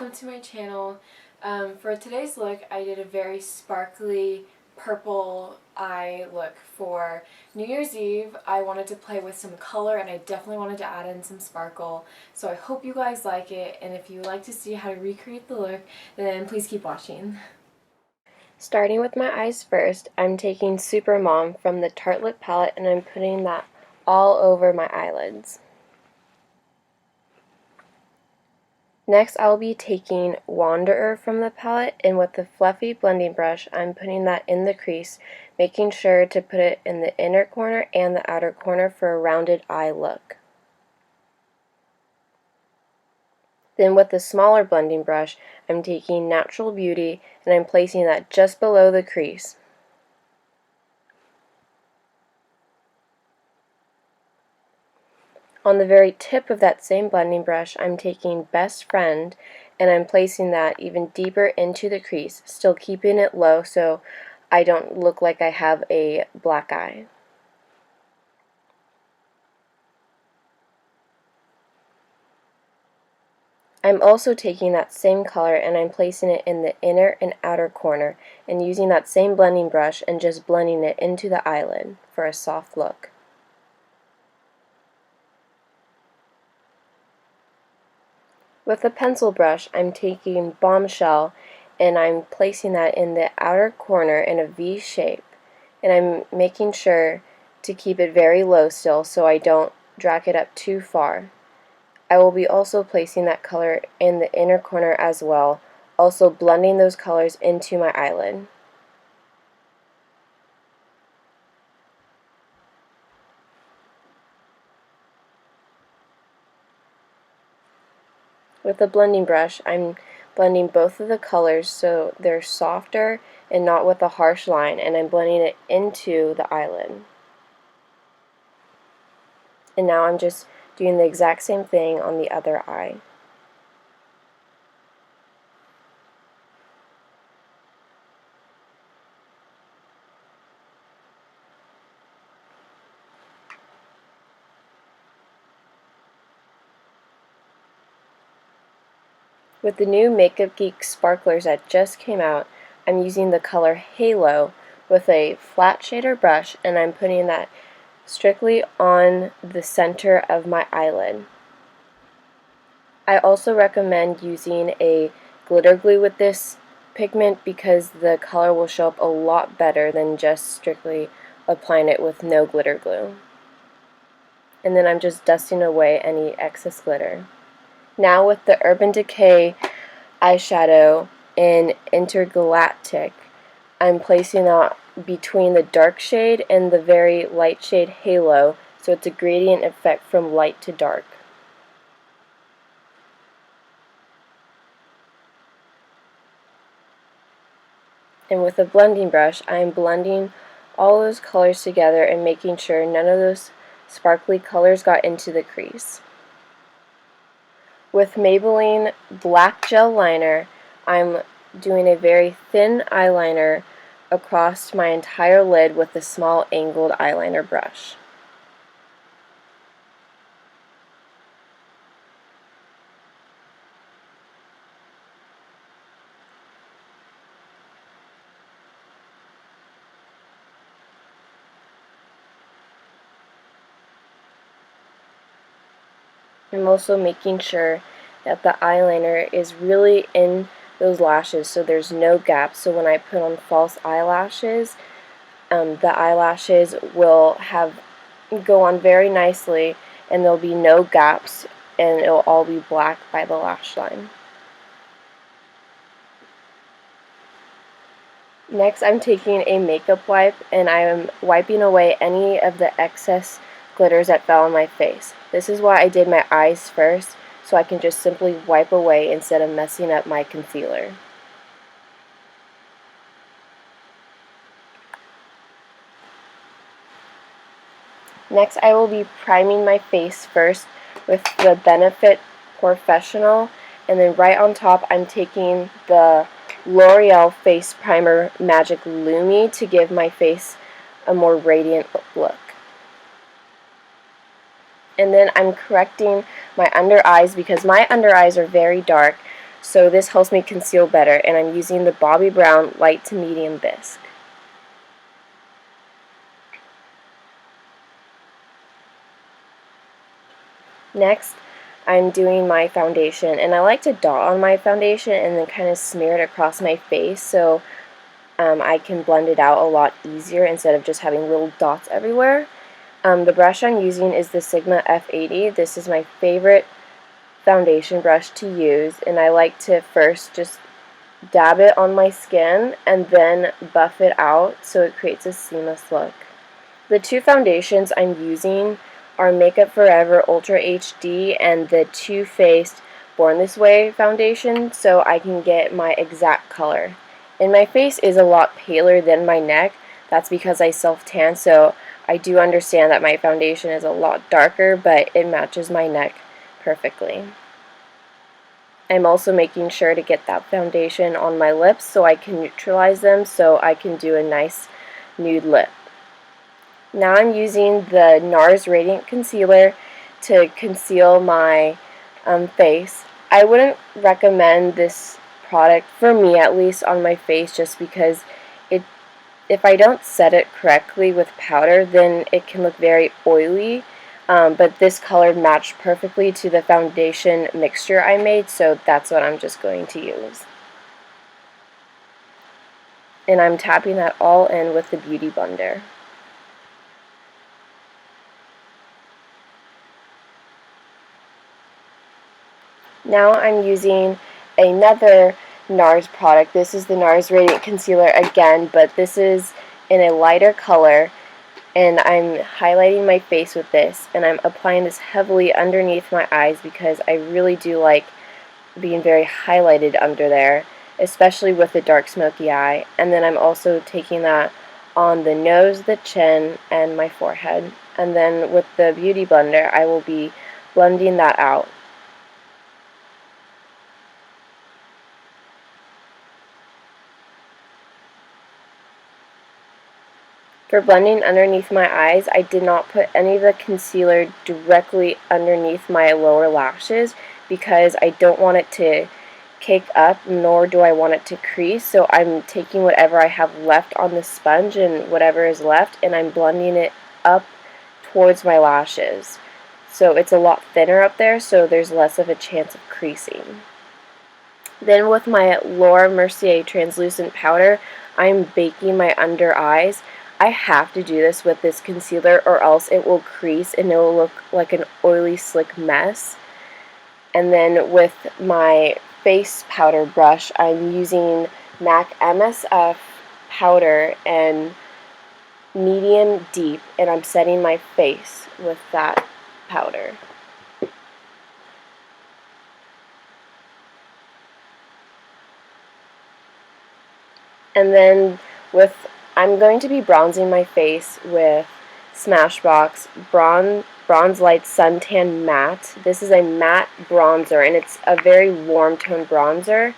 welcome to my channel. For today's look, I did a very sparkly purple eye look for New Year's Eve. I wanted to play with some color and I definitely wanted to add in some sparkle. So I hope you guys like it, and if you would like to see how to recreate the look, then please keep watching. Starting with my eyes first, I'm taking Super Mom from the Tartelette palette and I'm putting that all over my eyelids. Next, I'll be taking Wanderer from the palette, and with the fluffy blending brush, I'm putting that in the crease, making sure to put it in the inner corner and the outer corner for a rounded eye look. Then with the smaller blending brush, I'm taking Natural Beauty, and I'm placing that just below the crease. On the very tip of that same blending brush, I'm taking Best Friend and I'm placing that even deeper into the crease, still keeping it low so I don't look like I have a black eye. I'm also taking that same color and I'm placing it in the inner and outer corner and using that same blending brush and just blending it into the eyelid for a soft look. With a pencil brush, I'm taking Bombshell and I'm placing that in the outer corner in a V shape, and I'm making sure to keep it very low still so I don't drag it up too far. I will be also placing that color in the inner corner as well, also blending those colors into my eyelid. With the blending brush, I'm blending both of the colors so they're softer and not with a harsh line, and I'm blending it into the eyelid. And now I'm just doing the exact same thing on the other eye. With the new Makeupgeek sparklers that just came out, I'm using the color Halo with a flat shader brush, and I'm putting that strictly on the center of my eyelid. I also recommend using a glitter glue with this pigment because the color will show up a lot better than just strictly applying it with no glitter glue. And then I'm just dusting away any excess glitter. Now with the Urban Decay eyeshadow in Intergalactic, I'm placing that between the dark shade and the very light shade Halo, so it's a gradient effect from light to dark. And with a blending brush, I'm blending all those colors together and making sure none of those sparkly colors got into the crease. With Maybelline Black Gel Liner, I'm doing a very thin eyeliner across my entire lid with a small angled eyeliner brush. I'm also making sure that the eyeliner is really in those lashes so there's no gaps, so when I put on false eyelashes, the eyelashes will go on very nicely and there'll be no gaps and it'll all be black by the lash line. Next, I'm taking a makeup wipe and I am wiping away any of the excess glitters that fell on my face. This is why I did my eyes first, so I can just simply wipe away instead of messing up my concealer. Next, I will be priming my face first with the Benefit Porefessional, and then right on top I'm taking the L'Oreal Face Primer Magic Lumi to give my face a more radiant look. And then I'm correcting my under eyes because my under eyes are very dark, so this helps me conceal better, and I'm using the Bobbi Brown light to medium bisque. Next, I'm doing my foundation, and I like to dot on my foundation and then kind of smear it across my face so I can blend it out a lot easier instead of just having little dots everywhere. The brush I'm using is the Sigma F80. This is my favorite foundation brush to use, and I like to first just dab it on my skin and then buff it out so it creates a seamless look. The two foundations I'm using are MakeupForever Ultra HD and the Too Faced Born This Way foundation, so I can get my exact color. And my face is a lot paler than my neck. That's because I self-tan, so I do understand that my foundation is a lot darker, but it matches my neck perfectly. I'm also making sure to get that foundation on my lips so I can neutralize them so I can do a nice nude lip. Now I'm using the NARS Radiant concealer to conceal my face. I wouldn't recommend this product, for me at least, on my face just because if I don't set it correctly with powder, then it can look very oily. But this color matched perfectly to the foundation mixture I made, so that's what I'm just going to use. And I'm tapping that all in with the Beauty Blender. Now I'm using another NARS product. This is the NARS Radiant Concealer again, but this is in a lighter color, and I'm highlighting my face with this, and I'm applying this heavily underneath my eyes because I really do like being very highlighted under there, especially with a dark smoky eye. And then I'm also taking that on the nose, the chin, and my forehead. And then with the Beauty Blender, I will be blending that out. For blending underneath my eyes, I did not put any of the concealer directly underneath my lower lashes because I don't want it to cake up, nor do I want it to crease. So I'm taking whatever I have left on the sponge and whatever is left, and I'm blending it up towards my lashes. So it's a lot thinner up there, so there's less of a chance of creasing. Then with my Laura Mercier translucent powder, I'm baking my under eyes. I have to do this with this concealer or else it will crease and it will look like an oily slick mess. And then with my face powder brush, I'm using MAC MSF powder and medium deep, and I'm setting my face with that powder. And then I'm going to be bronzing my face with Smashbox Bronze Light Suntan Matte. This is a matte bronzer, and it's a very warm tone bronzer.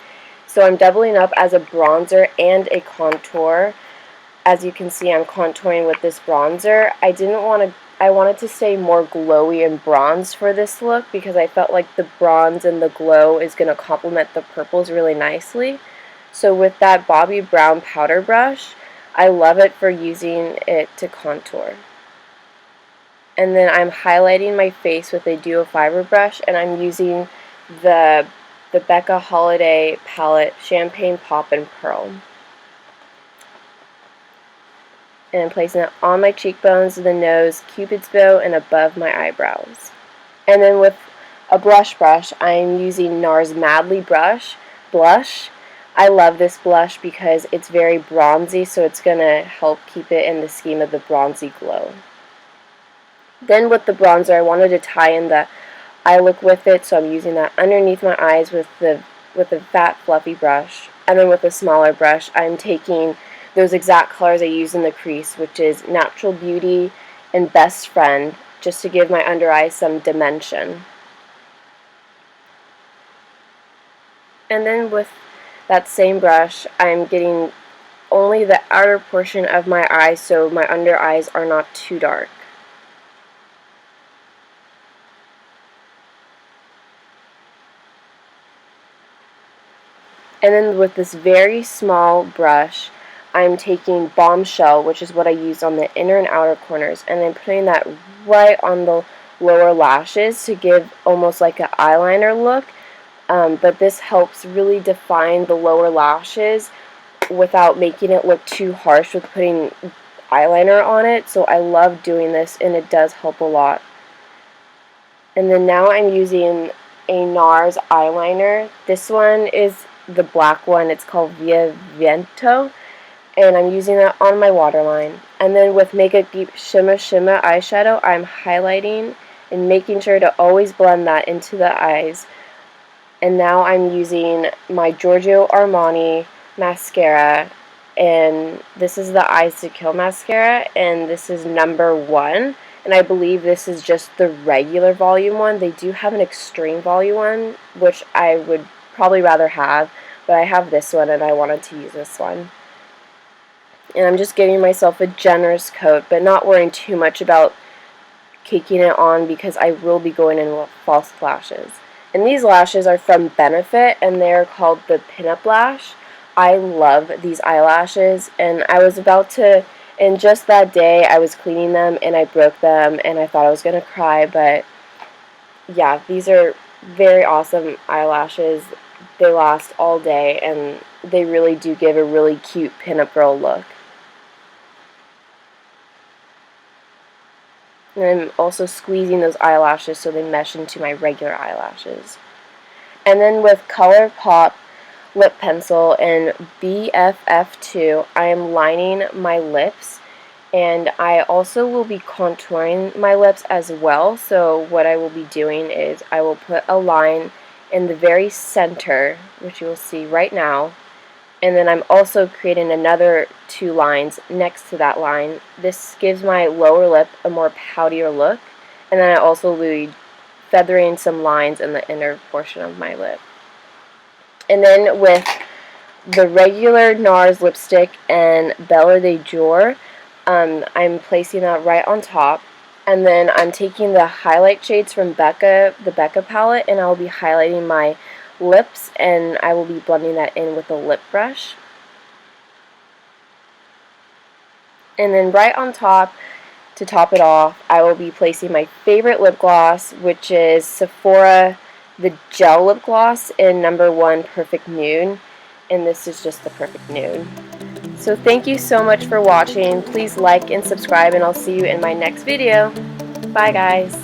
So I'm doubling up as a bronzer and a contour. As you can see, I'm contouring with this bronzer. I wanted to stay more glowy and bronzed for this look because I felt like the bronze and the glow is going to complement the purples really nicely. So with that Bobbi Brown powder brush, I love it for using it to contour. And then I'm highlighting my face with a duo fiber brush, and I'm using the Becca Holiday palette Champagne Pop and Pearl. And I'm placing it on my cheekbones, the nose, Cupid's bow, and above my eyebrows. And then with a blush brush, I'm using NARS Madly blush. I love this blush because it's very bronzy, so it's going to help keep it in the scheme of the bronzy glow. Then with the bronzer, I wanted to tie in the eye look with it, so I'm using that underneath my eyes with the fat fluffy brush. And then with a smaller brush, I'm taking those exact colors I use in the crease, which is Natural Beauty and Best Friend, just to give my under eyes some dimension. And then with that same brush, I'm getting only the outer portion of my eye so my under eyes are not too dark. And then with this very small brush, I'm taking Bombshell, which is what I use on the inner and outer corners, and then putting that right on the lower lashes to give almost like an eyeliner look. But this helps really define the lower lashes without making it look too harsh with putting eyeliner on it. So I love doing this, and it does help a lot. And then now I'm using a NARS eyeliner. This one is the black one. It's called Vento, and I'm using that on my waterline. And then with Makeupgeek Shimmer Shimmer eyeshadow, I'm highlighting and making sure to always blend that into the eyes. And now I'm using my Gorgio Armani mascara, and this is the Eyes to Kill mascara, and this is #1. And I believe this is just the regular volume one. They do have an extreme volume one, which I would probably rather have, but I have this one and I wanted to use this one. And I'm just giving myself a generous coat, but not worrying too much about caking it on because I will be going in with false lashes. And these lashes are from Benefit, and they're called the Pinup Lash. I love these eyelashes, and I was about to, and just that day I was cleaning them and I broke them and I thought I was going to cry, but yeah, these are very awesome eyelashes. They last all day and they really do give a really cute pinup girl look. And I'm also squeezing those eyelashes so they mesh into my regular eyelashes. And then with ColourPop lip pencil and BFF2, I am lining my lips, and I also will be contouring my lips as well. So what I will be doing is I will put a line in the very center, which you will see right now, and then I'm also creating another 2 lines next to that line. This gives my lower lip a more poutier look, and then I also will be feathering some lines in the inner portion of my lip. And then with the regular NARS lipstick and Belle De Jour, I'm placing that right on top. And then I'm taking the highlight shades from Becca, the Becca palette, and I'll be highlighting my lips, and I will be blending that in with a lip brush. And then right on top, to top it off, I will be placing my favorite lip gloss, which is Sephora the Gel Lip Gloss in #1 Perfect Nude, and this is just the Perfect Nude. So thank you so much for watching. Please like and subscribe, and I'll see you in my next video. Bye guys!